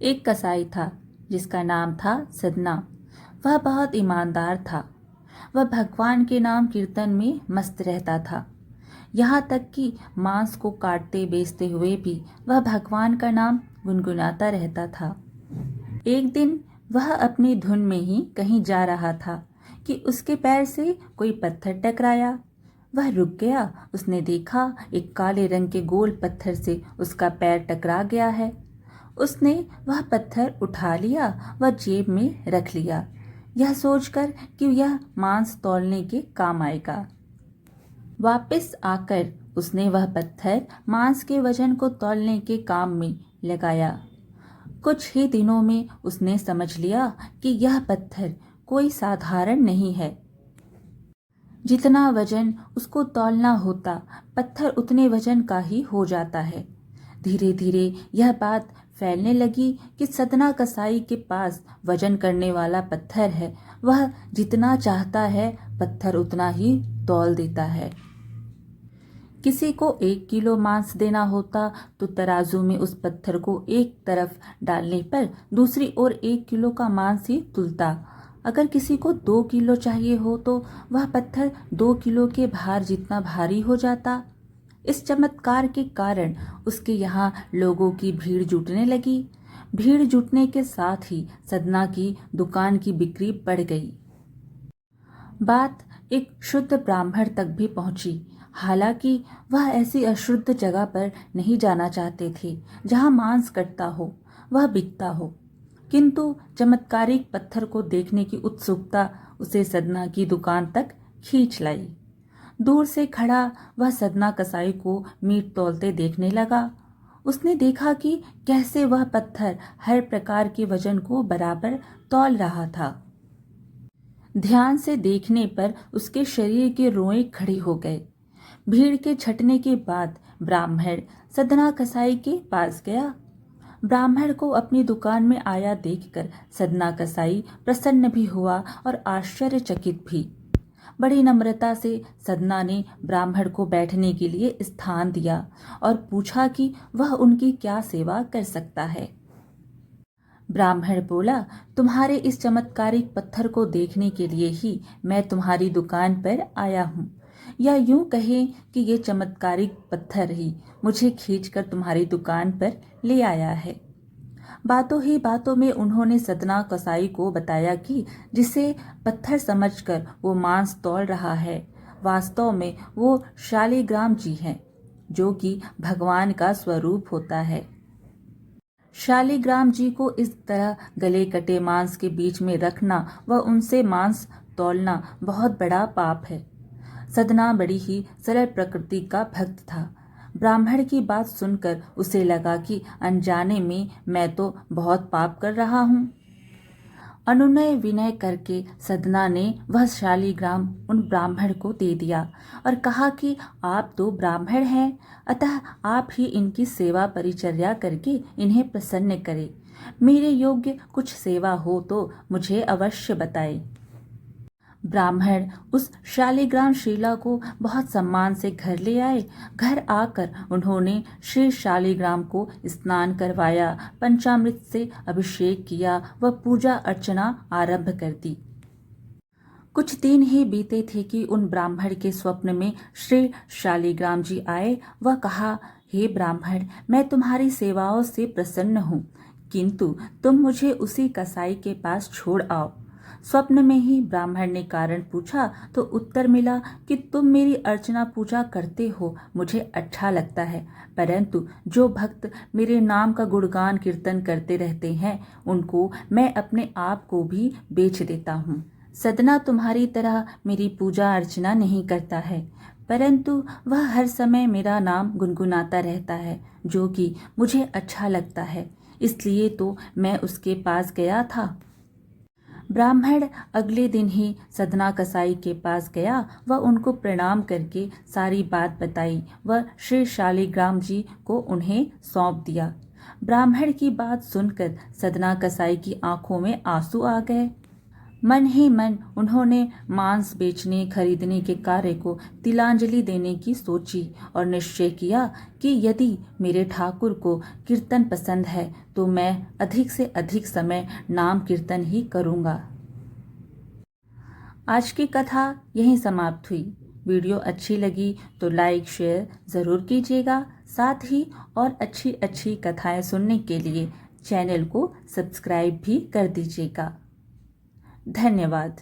एक कसाई था जिसका नाम था सदना। वह बहुत ईमानदार था। वह भगवान के नाम कीर्तन में मस्त रहता था। यहाँ तक कि मांस को काटते बेचते हुए भी वह भगवान का नाम गुनगुनाता रहता था। एक दिन वह अपनी धुन में ही कहीं जा रहा था कि उसके पैर से कोई पत्थर टकराया। वह रुक गया। उसने देखा एक काले रंग के गोल पत्थर से उसका पैर टकरा गया है। उसने वह पत्थर उठा लिया व जेब में रख लिया, यह सोचकर कि यह मांस तौलने के काम आएगा। वापस आकर उसने वह पत्थर मांस के वजन को तौलने के काम में लगाया। कुछ ही दिनों में उसने समझ लिया कि यह पत्थर कोई साधारण नहीं है। जितना वजन उसको तौलना होता, पत्थर उतने वजन का ही हो जाता है। धीरे धीरे यह बात फैलने लगी कि सदना कसाई के पास वजन करने वाला पत्थर है। वह जितना चाहता है पत्थर उतना ही तौल देता है। किसी को 1 किलो मांस देना होता तो तराजू में उस पत्थर को एक तरफ डालने पर दूसरी ओर 1 किलो का मांस ही तुलता। अगर किसी को 2 किलो चाहिए हो तो वह पत्थर 2 किलो के भार जितना भारी हो जाता। इस चमत्कार के कारण उसके यहाँ लोगों की भीड़ जुटने लगी। भीड़ जुटने के साथ ही सदना की दुकान की बिक्री बढ़ गई। बात एक शुद्ध ब्राह्मण तक भी पहुंची। हालांकि वह ऐसी अशुद्ध जगह पर नहीं जाना चाहते थे जहां मांस कटता हो, वह बिकता हो। किंतु चमत्कारिक पत्थर को देखने की उत्सुकता उसे सदना की दुकान तक खींच लाई। दूर से खड़ा वह सदना कसाई को मीट तौलते देखने लगा। उसने देखा कि कैसे वह पत्थर हर प्रकार के वजन को बराबर तौल रहा था। ध्यान से देखने पर उसके शरीर के रोए खड़े हो गए। भीड़ के छटने के बाद ब्राह्मण सदना कसाई के पास गया। ब्राह्मण को अपनी दुकान में आया देखकर सदना कसाई प्रसन्न भी हुआ और आश्चर्यचकित भी। बड़ी नम्रता से सदना ने ब्राह्मण को बैठने के लिए स्थान दिया और पूछा कि वह उनकी क्या सेवा कर सकता है। ब्राह्मण बोला, तुम्हारे इस चमत्कारिक पत्थर को देखने के लिए ही मैं तुम्हारी दुकान पर आया हूँ, या यूं कहें कि ये चमत्कारिक पत्थर ही मुझे खींचकर तुम्हारी दुकान पर ले आया है। बातों ही बातों में उन्होंने सदना कसाई को बताया कि जिसे पत्थर समझकर वो मांस तौल रहा है, वास्तव में वो शालिग्राम जी हैं, जो कि भगवान का स्वरूप होता है। शालिग्राम जी को इस तरह गले कटे मांस के बीच में रखना व उनसे मांस तौलना बहुत बड़ा पाप है। सदना बड़ी ही सरल प्रकृति का भक्त था। ब्राह्मण की बात सुनकर उसे लगा कि अनजाने में मैं तो बहुत पाप कर रहा हूँ। अनुनय विनय करके सदना ने वह शालिग्राम उन ब्राह्मण को दे दिया और कहा कि आप तो ब्राह्मण हैं, अतः आप ही इनकी सेवा परिचर्या करके इन्हें प्रसन्न करें। मेरे योग्य कुछ सेवा हो तो मुझे अवश्य बताएं। ब्राह्मण उस शालिग्राम शिला को बहुत सम्मान से घर ले आए। घर आकर उन्होंने श्री शालिग्राम को स्नान करवाया, पंचामृत से अभिषेक किया व पूजा अर्चना आरंभ कर दी। कुछ दिन ही बीते थे कि उन ब्राह्मण के स्वप्न में श्री शालिग्राम जी आए। वह कहा, हे ब्राह्मण, मैं तुम्हारी सेवाओं से प्रसन्न हूँ, किंतु तुम मुझे उसी कसाई के पास छोड़ आओ। स्वप्न में ही ब्राह्मण ने कारण पूछा तो उत्तर मिला कि तुम मेरी अर्चना पूजा करते हो, मुझे अच्छा लगता है, परंतु जो भक्त मेरे नाम का गुणगान कीर्तन करते रहते हैं उनको मैं अपने आप को भी बेच देता हूँ। सदना तुम्हारी तरह मेरी पूजा अर्चना नहीं करता है, परंतु वह हर समय मेरा नाम गुनगुनाता रहता है, जो कि मुझे अच्छा लगता है, इसलिए तो मैं उसके पास गया था। ब्राह्मण अगले दिन ही सदना कसाई के पास गया व उनको प्रणाम करके सारी बात बताई व श्री शालिग्राम जी को उन्हें सौंप दिया। ब्राह्मण की बात सुनकर सदना कसाई की आंखों में आंसू आ गए। मन ही मन उन्होंने मांस बेचने खरीदने के कार्य को तिलांजलि देने की सोची और निश्चय किया कि यदि मेरे ठाकुर को कीर्तन पसंद है तो मैं अधिक से अधिक समय नाम कीर्तन ही करूँगा। आज की कथा यहीं समाप्त हुई। वीडियो अच्छी लगी तो लाइक शेयर ज़रूर कीजिएगा। साथ ही और अच्छी अच्छी कथाएं सुनने के लिए चैनल को सब्सक्राइब भी कर दीजिएगा। धन्यवाद।